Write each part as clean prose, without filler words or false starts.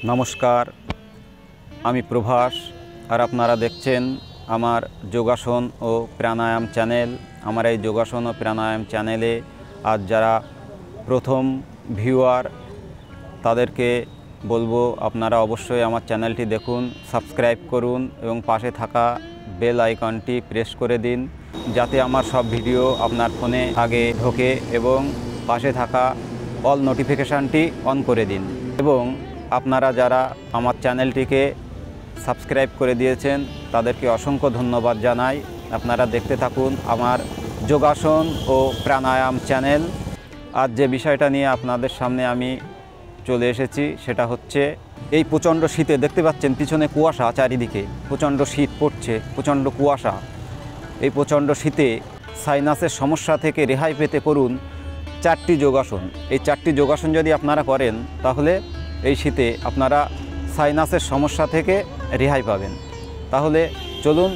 নমস্কার, আমি প্রভাস আর আপনারা দেখছেন আমার যোগাসন ও প্রাণায়াম চ্যানেল। আমার এই যোগাসন ও প্রাণায়াম চ্যানেলে আজ যারা প্রথম ভিউয়ার তাদেরকে বলবো আপনারা অবশ্যই আমার চ্যানেলটি দেখুন, সাবস্ক্রাইব করুন এবং পাশে থাকা বেল আইকনটি প্রেস করে দিন যাতে আমার সব ভিডিও আপনার ফোনে আগে ঢোকে, এবং পাশে থাকা অল নোটিফিকেশানটি অন করে দিন। এবং আপনারা যারা আমার চ্যানেলটিকে সাবস্ক্রাইব করে দিয়েছেন তাদেরকে অসংখ্য ধন্যবাদ জানাই। আপনারা দেখতে থাকুন আমার যোগাসন ও প্রাণায়াম চ্যানেল। আজ যে বিষয়টা নিয়ে আপনাদের সামনে আমি চলে এসেছি সেটা হচ্ছে এই প্রচণ্ড শীতে দেখতে পাচ্ছেন পিছনে কুয়াশা, চারিদিকে প্রচণ্ড শীত পড়ছে, প্রচণ্ড কুয়াশা। এই প্রচণ্ড শীতে সাইনাসের সমস্যা থেকে রেহাই পেতে করুন 4টি যোগাসন। এই 4টি যোগাসন যদি আপনারা করেন তাহলে এই শীতে আপনারা সাইনাসের সমস্যা থেকে রেহাই পাবেন। তাহলে চলুন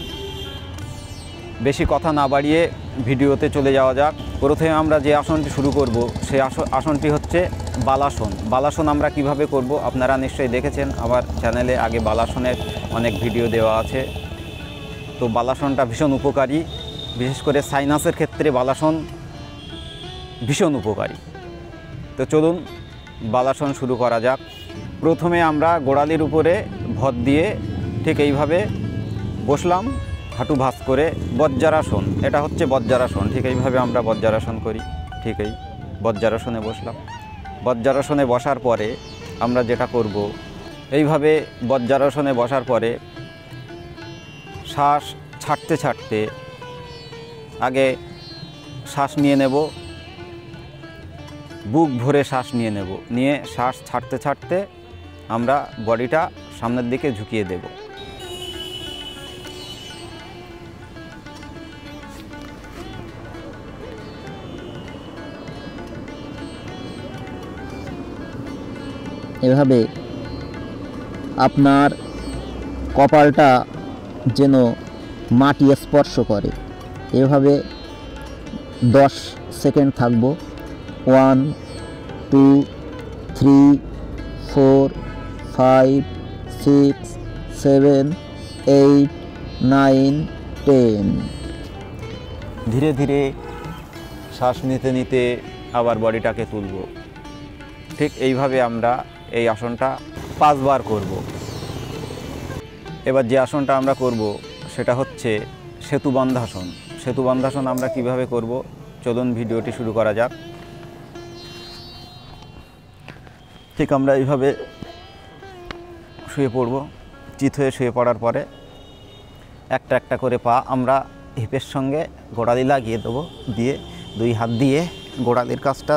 বেশি কথা না বাড়িয়ে ভিডিওতে চলে যাওয়া যাক। প্রথমে আমরা যে আসনটি শুরু করব সেই আসনটি হচ্ছে বালাসন। বালাসন আমরা কিভাবে করব আপনারা নিশ্চয়ই দেখেছেন, আমার চ্যানেলে আগে বালাসনের অনেক ভিডিও দেওয়া আছে। তো বালাসনটা ভীষণ উপকারী, বিশেষ করে সাইনাসের ক্ষেত্রে বালাসন ভীষণ উপকারী। তো চলুন বালাসন শুরু করা যাক। প্রথমে আমরা গোড়ালির উপরে ভর দিয়ে ঠিক এইভাবে বসলাম, হাঁটু ভাঁজ করে। বজ্রাসন, এটা হচ্ছে বজ্রাসন। ঠিক এইভাবে আমরা বজ্রাসন করি। ঠিক এই বজ্রাসনে বসলাম। বজ্রাসনে বসার পরে আমরা যেটা করব, এইভাবে বজ্রাসনে বসার পরে শ্বাস ছাড়তে ছাড়তে আগে শ্বাস নিয়ে নেব, বুক ভরে শ্বাস নিয়ে নেব, নিয়ে শ্বাস ছাড়তে ছাড়তে আমরা বডিটা সামনের দিকে ঝুঁকিয়ে দেব। এভাবে আপনার কপালটা যেন মাটি স্পর্শ করে, এভাবে 10 সেকেন্ড থাকবো। 1 2 3 4 5 6 7 8 9 10। ধীরে ধীরে শ্বাস নিতে নিতে আবার বডিটাকে তুলব। ঠিক এইভাবে আমরা এই আসনটা 5 বার করব। এবার যে আসনটা আমরা করব সেটা হচ্ছে সেতুবন্ধাসন। সেতুবন্ধাসন আমরা কিভাবে করব চলুন ভিডিওটি শুরু করা যাক। ঠিক আমরা এইভাবে শুয়ে পড়ব। চিত হয়ে শুয়ে পড়ার পরে একটা একটা করে পা আমরা হিপের সঙ্গে গোড়ালি লাগিয়ে দেবো, দিয়ে 2 হাত দিয়ে গোড়ালির কাছটা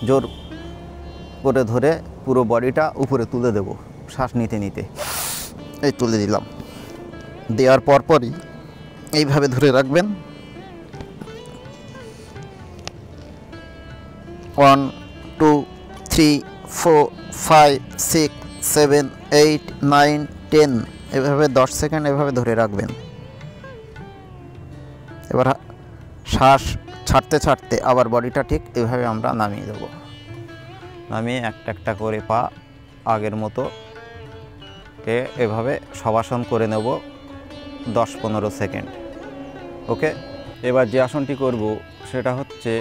জোর করে ধরে পুরো বডিটা উপরে তুলে দেব শ্বাস নিতে নিতে। এই তুলে দিলাম। দেওয়ার পরপরই এইভাবে ধরে রাখবেন। 1 2 3 4 5 6 7 8 9 10 এভাবে 10 সেকেন্ড এভাবে ধরে রাখবেন। এবার শ্বাস ছাড়তে ছাড়তে আবার বডিটা ঠিক এভাবে আমরা নামিয়ে দেব। নামিয়ে একটা একটা করে পা আগের মতো এভাবে শবাসন করে নেব 10-15 সেকেন্ড। ওকে, এবার যে আসনটি করব সেটা হচ্ছে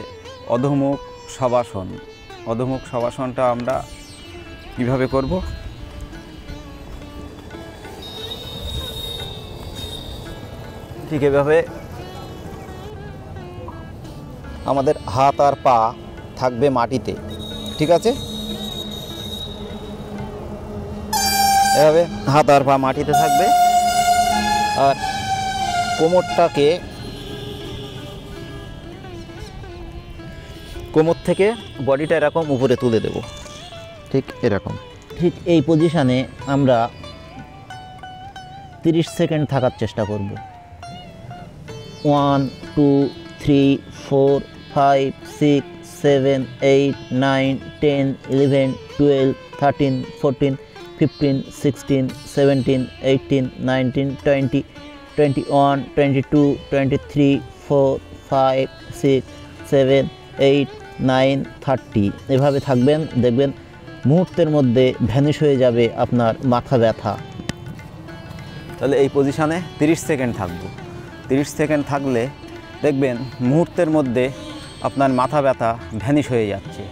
অধোমুখ শবাসন। অধোমুখ শবাসনটা আমরা কিভাবে করব, ঠিক এভাবে আমাদের হাত আর পা থাকবে মাটিতে। ঠিক আছে, এভাবে হাত আর পা মাটিতে থাকবে, আর কোমর থেকে বডিটা এরকম উপরে তুলে দেব। ঠিক এরকম। ঠিক এই পজিশানে আমরা 30 সেকেন্ড থাকার চেষ্টা করব। 1 2 3 4 5 6 7 8 9 10 11 12 13 14 15 16 17 18 19 20 21 22 23 4 5 6 7 8 9 30 এভাবে থাকবেন। দেখবেন মুহূর্তের মধ্যে ভ্যানিশ হয়ে যাবে আপনার মাথা ব্যথা। তাহলে এই পজিশানে 30 সেকেন্ড থাকবো। 30 সেকেন্ড থাকলে দেখবেন মুহূর্তের মধ্যে আপনার মাথা ব্যথা ভ্যানিশ হয়ে যাচ্ছে।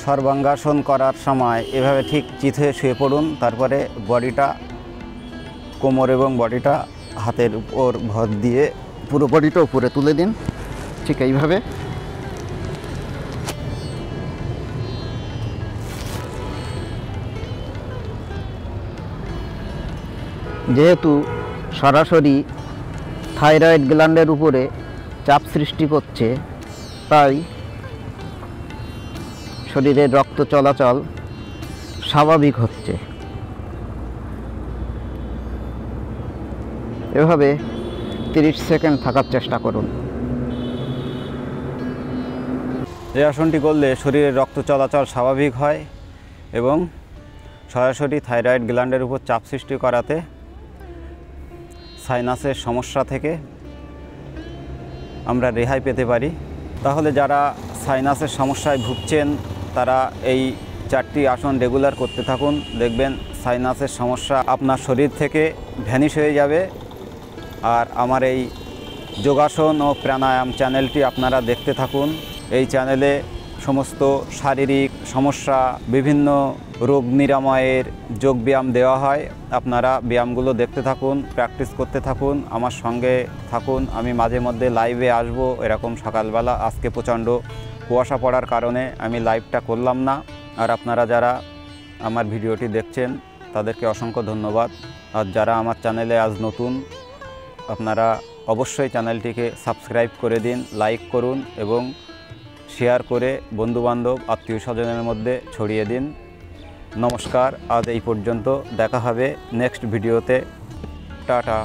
সর্বাঙ্গাসন করার সময় এভাবে ঠিক চিত হয়ে শুয়ে পড়ুন, তারপরে বডিটা, কোমর এবং বডিটা হাতের উপর ভর দিয়ে পুরো বডিটা উপরে তুলে দিন, ঠিক এইভাবে। যেহেতু সরাসরি থাইরয়েড গ্ল্যান্ডের উপরে চাপ সৃষ্টি করছে, তাই শরীরের রক্ত চলাচল স্বাভাবিক হচ্ছে। এভাবে 30 সেকেন্ড থাকার চেষ্টা করুন। এই আসনটি করলে শরীরের রক্ত চলাচল স্বাভাবিক হয় এবং সরাসরি থাইরয়েড গ্ল্যান্ডের উপর চাপ সৃষ্টি করাতে সাইনাসের সমস্যা থেকে আমরা রেহাই পেতে পারি। তাহলে যারা সাইনাসের সমস্যায় ভুগছেন তারা এই 4টি আসন রেগুলার করতে থাকুন, দেখবেন সাইনাসের সমস্যা আপনার শরীর থেকে ভ্যানিশ হয়ে যাবে। আর আমার এই যোগাসন ও প্রাণায়াম চ্যানেলটি আপনারা দেখতে থাকুন। এই চ্যানেলে সমস্ত শারীরিক সমস্যা, বিভিন্ন রোগ নিরাময়ের যোগব্যায়াম দেওয়া হয়। আপনারা ব্যায়ামগুলো দেখতে থাকুন, প্র্যাকটিস করতে থাকুন, আমার সঙ্গে থাকুন। আমি মাঝে মধ্যে লাইভে আসব এরকম সকালবেলা। আজকে প্রচণ্ড কুয়াশা পড়ার কারণে আমি লাইভটা করলাম না। আর আপনারা যারা আমার ভিডিওটি দেখছেন তাদেরকে অসংখ্য ধন্যবাদ। আর যারা আমার চ্যানেলে আজ নতুন, আপনারা অবশ্যই চ্যানেলটিকে সাবস্ক্রাইব করে দিন, লাইক করুন এবং শেয়ার করে বন্ধুবান্ধব আত্মীয় স্বজনের মধ্যে ছড়িয়ে দিন। নমস্কার, আজ এই পর্যন্ত। দেখা হবে নেক্সট ভিডিওতে। টাটা।